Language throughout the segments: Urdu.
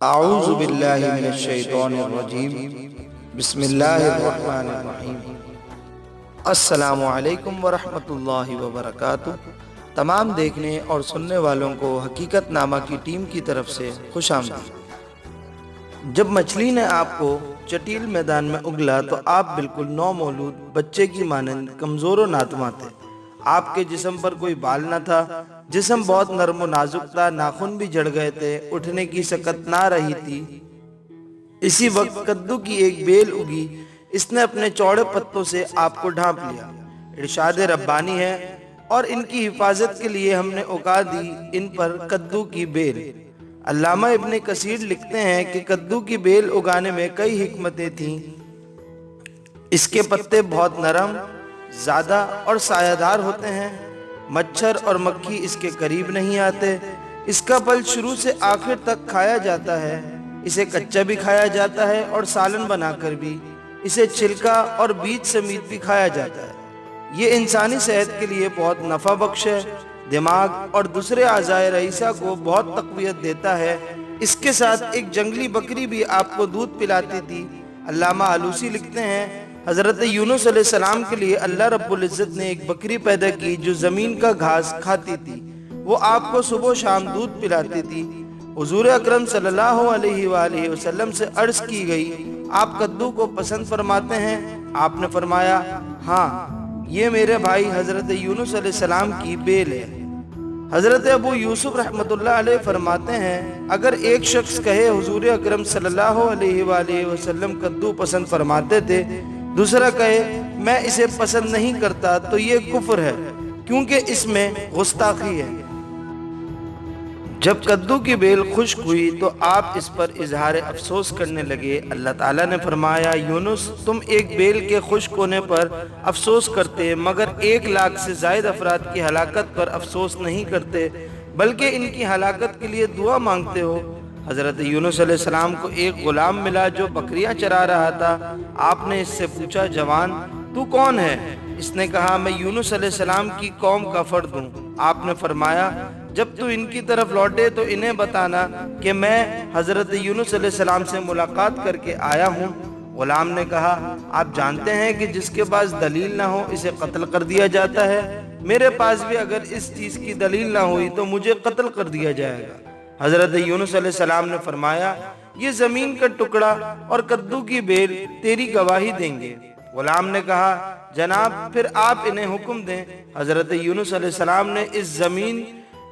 اعوذ باللہ من الشیطان الرجیم بسم اللہ الرحمن الرحیم۔ السلام علیکم ورحمۃ اللہ وبرکاتہ۔ تمام دیکھنے اور سننے والوں کو حقیقت نامہ کی ٹیم کی طرف سے خوش آمدید۔ جب مچھلی نے آپ کو چٹیل میدان میں اگلا تو آپ بالکل نو مولود بچے کی مانند کمزور و ناتواں تھے۔ آپ کے جسم پر کوئی بال نہ تھا، جسم بہت نرم و نازک تھا، ناخن بھی جھڑ گئے تھے، اٹھنے کی سکت نہ رہی تھی۔ اسی وقت کدو کی ایک بیل اگی، اس نے اپنے چوڑے پتوں سے آپ کو ڈھانپ لیا۔ ارشاد ربانی ہے، اور ان کی حفاظت کے لیے ہم نے اگا دی ان پر کدو کی بیل۔ علامہ ابن کثیر لکھتے ہیں کہ کدو کی بیل اگانے میں کئی حکمتیں تھیں۔ اس کے پتے بہت نرم، زیادہ اور سایہ دار ہوتے ہیں، مچھر اور مکھی اس کے قریب نہیں آتے۔ اس کا پھل شروع سے آخر تک کھایا جاتا ہے، اسے کچا بھی کھایا جاتا ہے اور سالن بنا کر بھی، اسے چھلکا اور بیج سمیت بھی کھایا جاتا ہے۔ یہ انسانی صحت کے لیے بہت نفع بخش ہے، دماغ اور دوسرے اعضائے رئیسہ کو بہت تقویت دیتا ہے۔ اس کے ساتھ ایک جنگلی بکری بھی آپ کو دودھ پلاتی تھی۔ علامہ آلوسی لکھتے ہیں، حضرت یونس علیہ السلام کے لیے اللہ رب العزت نے ایک بکری پیدا کی جو زمین کا گھاس کھاتی تھی، وہ آپ کو صبح و شام دودھ پلاتی تھی۔ حضور اکرم صلی اللہ علیہ وآلہ وسلم سے عرض کی گئی، آپ کدو کو پسند فرماتے ہیں؟ آپ نے فرمایا، ہاں، یہ میرے بھائی حضرت یونس علیہ السلام کی بیل ہے۔ حضرت ابو یوسف رحمۃ اللہ علیہ فرماتے ہیں، اگر ایک شخص کہے حضور اکرم صلی اللہ علیہ وآلہ وسلم کدو پسند فرماتے تھے، دوسرا کہے میں اسے پسند نہیں کرتا، تو یہ کفر ہے، کیونکہ اس میں گستاخی ہے۔ جب کدو کی بیل خشک ہوئی تو آپ اس پر اظہار افسوس کرنے لگے۔ اللہ تعالیٰ نے فرمایا، یونس، تم ایک بیل کے خشک ہونے پر افسوس کرتے، مگر 1,00,000 سے زائد افراد کی ہلاکت پر افسوس نہیں کرتے، بلکہ ان کی ہلاکت کے لیے دعا مانگتے ہو۔ حضرت یونس علیہ السلام کو ایک غلام ملا جو بکریاں چرا رہا تھا۔ آپ نے اس سے پوچھا، جوان، تو کون ہے؟ اس نے کہا، میں یونس علیہ السلام کی قوم کا فرد ہوں۔ آپ نے فرمایا، جب تو ان کی طرف لوٹے تو انہیں بتانا کہ میں حضرت یونس علیہ السلام سے ملاقات کر کے آیا ہوں۔ غلام نے کہا، آپ جانتے ہیں کہ جس کے پاس دلیل نہ ہو اسے قتل کر دیا جاتا ہے۔ میرے پاس بھی اگر اس چیز کی دلیل نہ ہوئی تو مجھے قتل کر دیا جائے گا۔ حضرت یونس علیہ السلام نے فرمایا، یہ زمین کا ٹکڑا اور کدو کی بیل تیری گواہی دیں گے۔ غلام نے کہا، جناب، پھر آپ انہیں حکم دیں۔ حضرت یونس علیہ السلام نے اس زمین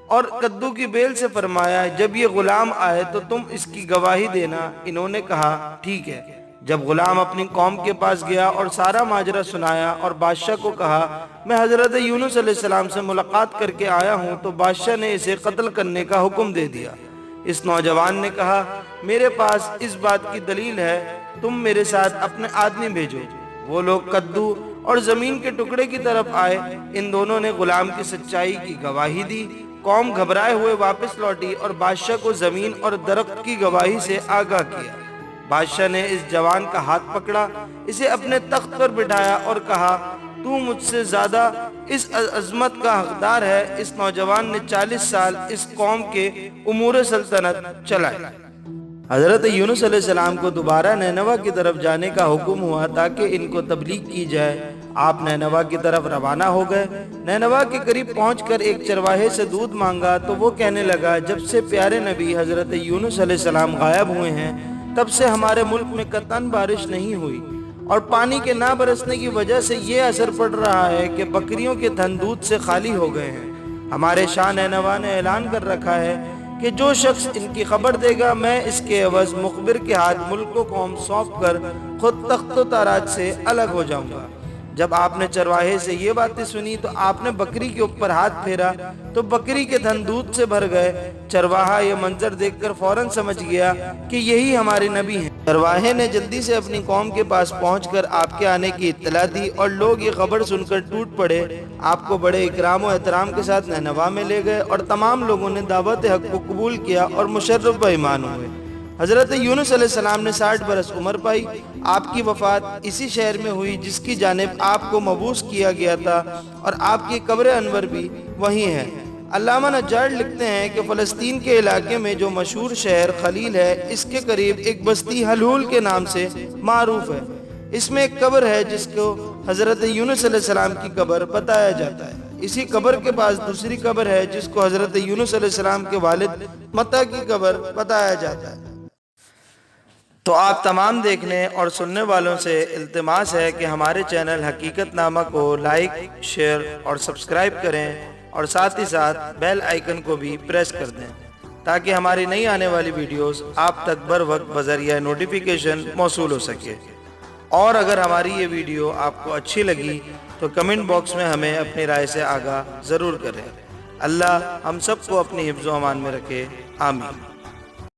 اور کدو کی بیل سے فرمایا، جب یہ غلام آئے تو تم اس کی گواہی دینا۔ انہوں نے کہا، ٹھیک ہے۔ جب غلام اپنی قوم کے پاس گیا اور سارا ماجرا سنایا اور بادشاہ کو کہا، میں حضرت یونس علیہ السلام سے ملاقات کر کے آیا ہوں، تو بادشاہ نے اسے قتل کرنے کا حکم دے دیا۔ اس نوجوان نے کہا، میرے پاس اس بات کی دلیل ہے، تم میرے ساتھ اپنے آدمی بھیجو۔ وہ لوگ کدو اور زمین کے ٹکڑے کی طرف آئے۔ ان دونوں نے غلام کی سچائی کی گواہی دی۔ قوم گھبرائے ہوئے واپس لوٹی اور بادشاہ کو زمین اور درخت کی گواہی سے آگاہ کیا۔ بادشاہ نے اس جوان کا ہاتھ پکڑا، اسے اپنے تخت پر بٹھایا اور کہا، تو مجھ سے زیادہ اس عظمت کا حقدار ہے۔ اس نوجوان نے 40 سال اس قوم کے امور سلطنت چلائے۔ حضرت یونس علیہ السلام کو دوبارہ نینوا کی طرف جانے کا حکم ہوا تاکہ ان کو تبلیغ کی جائے۔ آپ نینوا کی طرف روانہ ہو گئے۔ نینوا کے قریب پہنچ کر ایک چرواہے سے دودھ مانگا تو وہ کہنے لگا، جب سے پیارے نبی حضرت یونس علیہ السلام غائب ہوئے ہیں، تب سے ہمارے ملک میں قطعاً بارش نہیں ہوئی، اور پانی کے نہ برسنے کی وجہ سے یہ اثر پڑ رہا ہے کہ بکریوں کے تھن دودھ سے خالی ہو گئے ہیں۔ ہمارے شاہ نینوا نے اعلان کر رکھا ہے کہ جو شخص ان کی خبر دے گا، میں اس کے عوض مخبر کے ہاتھ ملک و قوم سونپ کر خود تخت و تاراج سے الگ ہو جاؤں گا۔ جب آپ نے چرواہے سے یہ باتیں سنی تو آپ نے بکری کے اوپر ہاتھ پھیرا تو بکری کے تھن دودھ سے بھر گئے۔ چرواہا یہ منظر دیکھ کر فوراً سمجھ گیا کہ یہی ہمارے نبی ہیں۔ چرواہے نے جلدی سے اپنی قوم کے پاس پہنچ کر آپ کے آنے کی اطلاع دی، اور لوگ یہ خبر سن کر ٹوٹ پڑے۔ آپ کو بڑے اکرام و احترام کے ساتھ نینوا میں لے گئے، اور تمام لوگوں نے دعوت حق کو قبول کیا اور مشرف و ایمان ہوئے۔ حضرت یونس علیہ السلام نے 60 برس عمر پائی۔ آپ کی وفات اسی شہر میں ہوئی جس کی جانب آپ کو مبعوث کیا گیا تھا، اور آپ کی قبر انور بھی وہیں ہے۔ علامہ نجار لکھتے ہیں کہ فلسطین کے علاقے میں جو مشہور شہر خلیل ہے، اس کے قریب ایک بستی حلول کے نام سے معروف ہے۔ اس میں ایک قبر ہے جس کو حضرت یونس علیہ السلام کی قبر بتایا جاتا ہے۔ اسی قبر کے پاس دوسری قبر ہے جس کو حضرت یونس علیہ السلام کے والد متی کی قبر بتایا جاتا ہے۔ تو آپ تمام دیکھنے اور سننے والوں سے التماس ہے کہ ہمارے چینل حقیقت نامہ کو لائک، شیئر اور سبسکرائب کریں، اور ساتھ ہی ساتھ بیل آئیکن کو بھی پریس کر دیں تاکہ ہماری نئی آنے والی ویڈیوز آپ تک بر وقت بذریعہ نوٹیفیکیشن موصول ہو سکے۔ اور اگر ہماری یہ ویڈیو آپ کو اچھی لگی تو کمنٹ باکس میں ہمیں اپنی رائے سے آگاہ ضرور کریں۔ اللہ ہم سب کو اپنی حفظ و امان میں رکھے، آمین۔